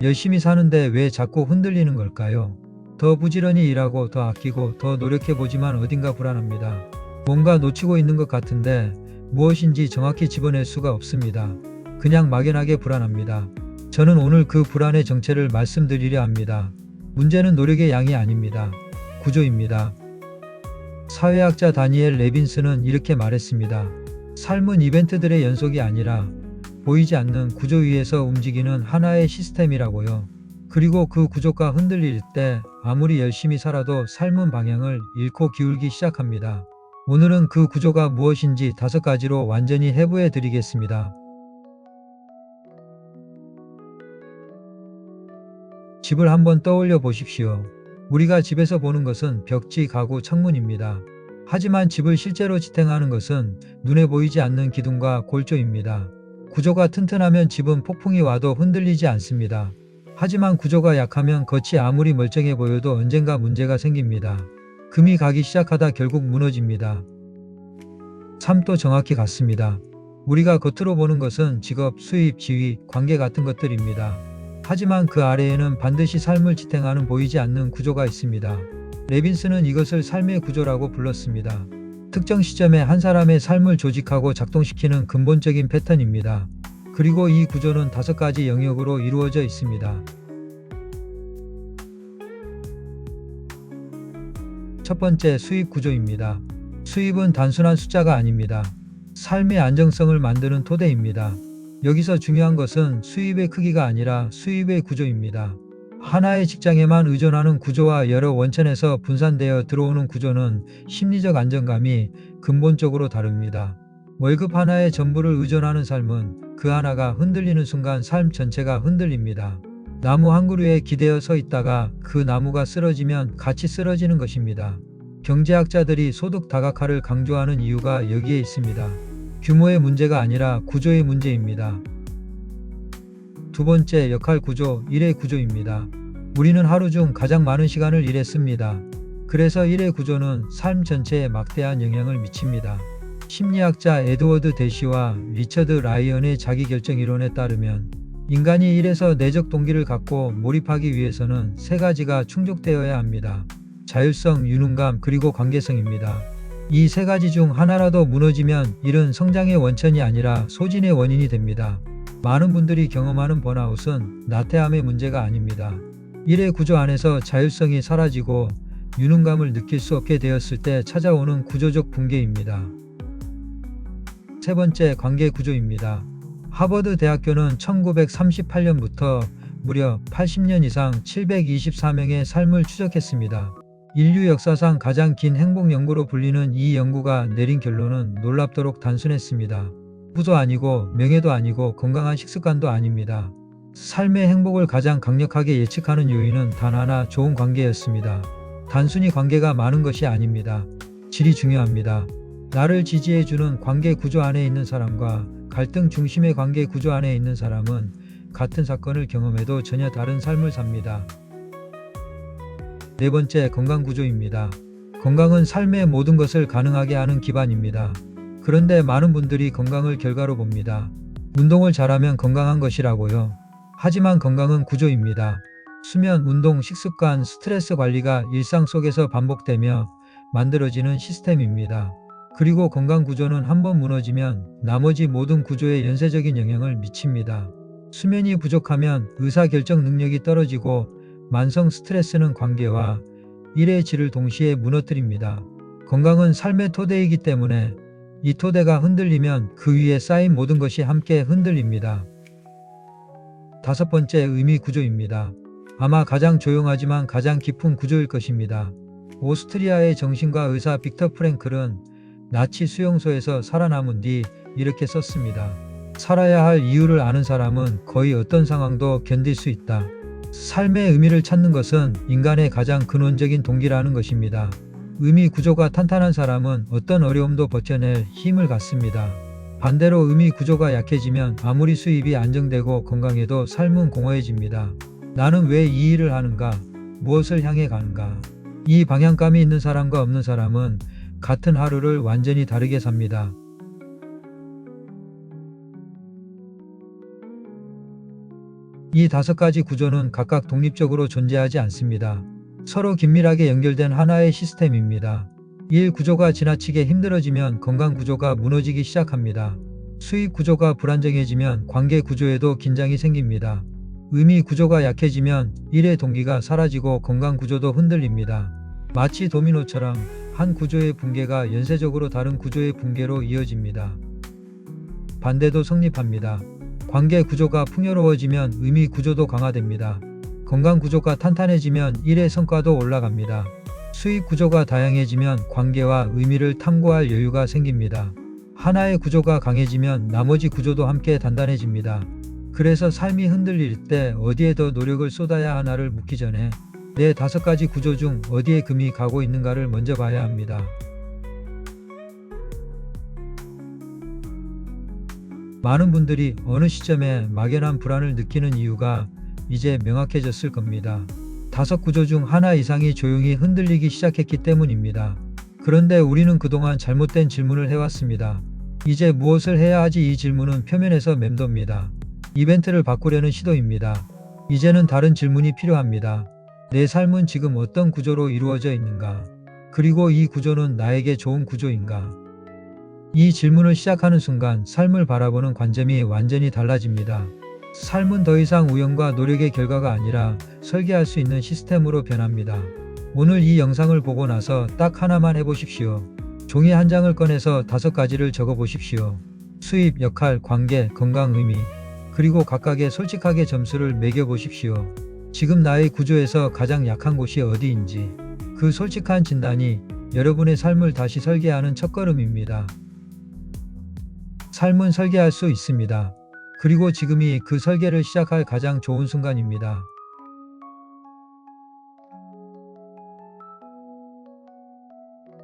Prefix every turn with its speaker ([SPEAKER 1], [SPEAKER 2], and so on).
[SPEAKER 1] 열심히 사는데 왜 자꾸 흔들리는 걸까요? 더 부지런히 일하고 더 아끼고 더 노력해보지만 어딘가 불안합니다. 뭔가 놓치고 있는 것 같은데 무엇인지 정확히 집어낼 수가 없습니다. 그냥 막연하게 불안합니다. 저는 오늘 그 불안의 정체를 말씀드리려 합니다. 문제는 노력의 양이 아닙니다. 구조입니다. 사회학자 다니엘 레빈스는 이렇게 말했습니다. 삶은 이벤트들의 연속이 아니라 보이지 않는 구조 위에서 움직이는 하나의 시스템이라고요. 그리고 그 구조가 흔들릴 때 아무리 열심히 살아도 삶은 방향을 잃고 기울기 시작합니다. 오늘은 그 구조가 무엇인지 5가지로 완전히 해부해 드리겠습니다. 집을 한번 떠올려 보십시오. 우리가 집에서 보는 것은 벽지, 가구, 창문입니다. 하지만 집을 실제로 지탱하는 것은 눈에 보이지 않는 기둥과 골조입니다. 구조가 튼튼하면 집은 폭풍이 와도 흔들리지 않습니다. 하지만 구조가 약하면 겉이 아무리 멀쩡해 보여도 언젠가 문제가 생깁니다. 금이 가기 시작하다 결국 무너집니다. 삶도 정확히 같습니다. 우리가 겉으로 보는 것은 직업, 수입, 지위, 관계 같은 것들입니다. 하지만 그 아래에는 반드시 삶을 지탱하는 보이지 않는 구조가 있습니다. 레빈스는 이것을 삶의 구조라고 불렀습니다. 특정 시점에 한 사람의 삶을 조직하고 작동시키는 근본적인 패턴입니다. 그리고 이 구조는 5가지 영역으로 이루어져 있습니다. 첫 번째, 수입 구조입니다. 수입은 단순한 숫자가 아닙니다. 삶의 안정성을 만드는 토대입니다. 여기서 중요한 것은 수입의 크기가 아니라 수입의 구조입니다. 하나의 직장에만 의존하는 구조와 여러 원천에서 분산되어 들어오는 구조는 심리적 안정감이 근본적으로 다릅니다. 월급 하나에 전부를 의존하는 삶은 그 하나가 흔들리는 순간 삶 전체가 흔들립니다. 나무 한 그루에 기대어 서 있다가 그 나무가 쓰러지면 같이 쓰러지는 것입니다. 경제학자들이 소득 다각화를 강조하는 이유가 여기에 있습니다. 규모의 문제가 아니라 구조의 문제입니다. 두 번째, 역할 구조, 일의 구조입니다. 우리는 하루 중 가장 많은 시간을 일에 씁니다. 그래서 일의 구조는 삶 전체에 막대한 영향을 미칩니다. 심리학자 에드워드 대시와 리처드 라이언의 자기결정 이론에 따르면 인간이 일에서 내적 동기를 갖고 몰입하기 위해서는 3가지가 충족되어야 합니다. 자율성, 유능감, 그리고 관계성입니다. 이 3가지 중 하나라도 무너지면 일은 성장의 원천이 아니라 소진의 원인이 됩니다. 많은 분들이 경험하는 번아웃은 나태함의 문제가 아닙니다. 일의 구조 안에서 자율성이 사라지고 유능감을 느낄 수 없게 되었을 때 찾아오는 구조적 붕괴입니다. 세 번째, 관계 구조입니다. 하버드 대학교는 1938년부터 무려 80년 이상 724명의 삶을 추적했습니다. 인류 역사상 가장 긴 행복 연구로 불리는 이 연구가 내린 결론은 놀랍도록 단순했습니다. 부도 아니고 명예도 아니고 건강한 식습관도 아닙니다. 삶의 행복을 가장 강력하게 예측하는 요인은 단 하나, 좋은 관계였습니다. 단순히 관계가 많은 것이 아닙니다. 질이 중요합니다. 나를 지지해주는 관계 구조 안에 있는 사람과 갈등 중심의 관계 구조 안에 있는 사람은 같은 사건을 경험해도 전혀 다른 삶을 삽니다. 네 번째, 건강 구조입니다. 건강은 삶의 모든 것을 가능하게 하는 기반입니다. 그런데 많은 분들이 건강을 결과로 봅니다. 운동을 잘하면 건강한 것이라고요. 하지만 건강은 구조입니다. 수면, 운동, 식습관, 스트레스 관리가 일상 속에서 반복되며 만들어지는 시스템입니다. 그리고 건강 구조는 한번 무너지면 나머지 모든 구조에 연쇄적인 영향을 미칩니다. 수면이 부족하면 의사결정 능력이 떨어지고 만성 스트레스는 관계와 일의 질을 동시에 무너뜨립니다. 건강은 삶의 토대이기 때문에 이 토대가 흔들리면 그 위에 쌓인 모든 것이 함께 흔들립니다. 5번째, 의미 구조입니다. 아마 가장 조용하지만 가장 깊은 구조일 것입니다. 오스트리아의 정신과 의사 빅터 프랭클은 나치 수용소에서 살아남은 뒤 이렇게 썼습니다. 살아야 할 이유를 아는 사람은 거의 어떤 상황도 견딜 수 있다. 삶의 의미를 찾는 것은 인간의 가장 근원적인 동기라는 것입니다. 의미 구조가 탄탄한 사람은 어떤 어려움도 버텨낼 힘을 갖습니다. 반대로 의미 구조가 약해지면 아무리 수입이 안정되고 건강해도 삶은 공허해집니다. 나는 왜 이 일을 하는가? 무엇을 향해 가는가? 이 방향감이 있는 사람과 없는 사람은 같은 하루를 완전히 다르게 삽니다. 이 5가지 구조는 각각 독립적으로 존재하지 않습니다. 서로 긴밀하게 연결된 하나의 시스템입니다. 일 구조가 지나치게 힘들어지면 건강 구조가 무너지기 시작합니다. 수입 구조가 불안정해지면 관계 구조에도 긴장이 생깁니다. 의미 구조가 약해지면 일의 동기가 사라지고 건강 구조도 흔들립니다. 마치 도미노처럼 한 구조의 붕괴가 연쇄적으로 다른 구조의 붕괴로 이어집니다. 반대도 성립합니다. 관계 구조가 풍요로워지면 의미 구조도 강화됩니다. 건강 구조가 탄탄해지면 일의 성과도 올라갑니다. 수입 구조가 다양해지면 관계와 의미를 탐구할 여유가 생깁니다. 하나의 구조가 강해지면 나머지 구조도 함께 단단해집니다. 그래서 삶이 흔들릴 때 어디에 더 노력을 쏟아야 하나를 묻기 전에 내 5가지 구조 중 어디에 금이 가고 있는가를 먼저 봐야 합니다. 많은 분들이 어느 시점에 막연한 불안을 느끼는 이유가 이제 명확해졌을 겁니다. 5구조 중 하나 이상이 조용히 흔들리기 시작했기 때문입니다. 그런데 우리는 그동안 잘못된 질문을 해왔습니다. 이제 무엇을 해야 하지? 이 질문은 표면에서 맴돕니다. 이벤트를 바꾸려는 시도입니다. 이제는 다른 질문이 필요합니다. 내 삶은 지금 어떤 구조로 이루어져 있는가? 그리고 이 구조는 나에게 좋은 구조인가? 이 질문을 시작하는 순간 삶을 바라보는 관점이 완전히 달라집니다. 삶은 더 이상 우연과 노력의 결과가 아니라 설계할 수 있는 시스템으로 변합니다. 오늘 이 영상을 보고 나서 딱 하나만 해보십시오. 종이 한 장을 꺼내서 5가지를 적어보십시오. 수입, 역할, 관계, 건강, 의미. 그리고 각각의 솔직하게 점수를 매겨보십시오. 지금 나의 구조에서 가장 약한 곳이 어디인지. 그 솔직한 진단이 여러분의 삶을 다시 설계하는 첫걸음입니다. 삶은 설계할 수 있습니다. 그리고 지금이 그 설계를 시작할 가장 좋은 순간입니다.